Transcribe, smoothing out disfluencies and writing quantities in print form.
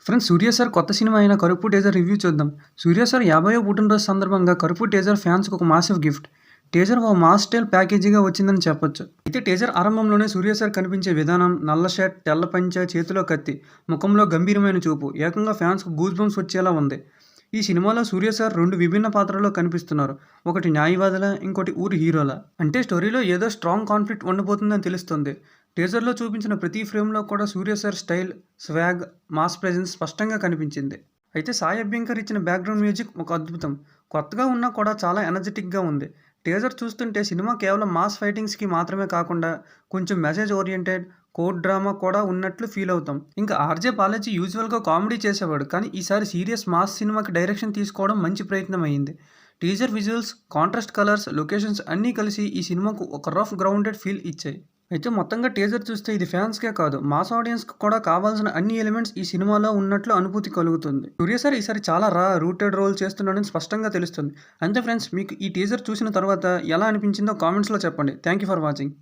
Friends 'సూర్య sir' కొత్త cinema అయిన 'కరుపు' teaser review చూద్దాం. 'సూర్య సార్' 50వ పుట్టినరోజు సందర్భంగా 'కరుపు' టీజర్ ఫ్యాన్స్‌కి ఒక మాసివ్ గిఫ్ట్. టీజర్ ఓ మాస్ స్టైల్ ప్యాకేజీగా వచ్చిందని చెప్పొచ్చు. అయితే టీజర్ ఆరంభంలోనే 'సూర్య సార్' కనిపించే విధానం, నల్ల షర్ట్, తెల్ల పంచె, చేతిలో కత్తి, ముఖంలో గంభీరమైన చూపు ఏకంగా ఫ్యాన్స్‌కు గూస్ బంప్స్ వచ్చేలా ఉంది. ఈ సినిమాలో 'సూర్య సార్' 2 విభిన్న పాత్రల్లో కనిపిస్తున్నారు. ఒకటి న్యాయవాదిలా, ఇంకోటి ఊరి హీరోలా. అంటే స్టోరీలో ఏదో స్ట్రాంగ్ కాన్ఫ్లిక్ట్ ఉండబోతుందని తెలుస్తుంది. టీజర్‌లో చూపించిన ప్రతి ఫ్రేమ్‌లో కూడా 'Surya sir' style, swag, mass presence స్పష్టంగా కనిపించింది. అయితే సాయి అభ్యంకర్ ఇచ్చిన బ్యాక్‌గ్రౌండ్ మ్యూజిక్ ఒక అద్భుతం. కొత్తగా ఉన్నా కూడా చాలా ఎనర్జిటిక్‌గా ఉంది. టీజర్ చూస్తుంటే సినిమా కేవలం మాస్ ఫైటింగ్స్‌కి మాత్రమే కాకుండా కొంచెం మెసేజ్ ఓరియెంటెడ్, కోర్ట్ డ్రామా కూడా ఉన్నట్లు ఫీల్ అవుతాం. ఇంకా ఆర్‌జే బాలాజీ యూజువల్‌గా కామెడీ చేసేవాడు. కానీ ఈసారి సీరియస్ మాస్ సినిమాకి డైరెక్షన్ తీసుకోవడం మంచి ప్రయత్నం అయింది. Teaser visuals, contrast colours, locations అన్నీ కలిసి ఈ సినిమాకు ఒక రఫ్ గ్రౌండెడ్ ఫీల్ ఇచ్చాయి. అయితే మొత్తంగా టీజర్ చూస్తే ఇది ఫ్యాన్స్‌కే కాదు, మాస్ ఆడియన్స్‌కి కూడా కావాల్సిన అన్ని ఎలిమెంట్స్ ఈ సినిమాలో ఉన్నట్లు అనుభూతి కలుగుతుంది. సూర్య సార్ ఈసారి చాలా రూటెడ్ రోల్ చేస్తున్నాడని స్పష్టంగా తెలుస్తుంది. అంతే ఫ్రెండ్స్, మీకు ఈ టీజర్ చూసిన తర్వాత ఎలా అనిపించిందో కామెంట్స్‌లో చెప్పండి. Thank you for watching.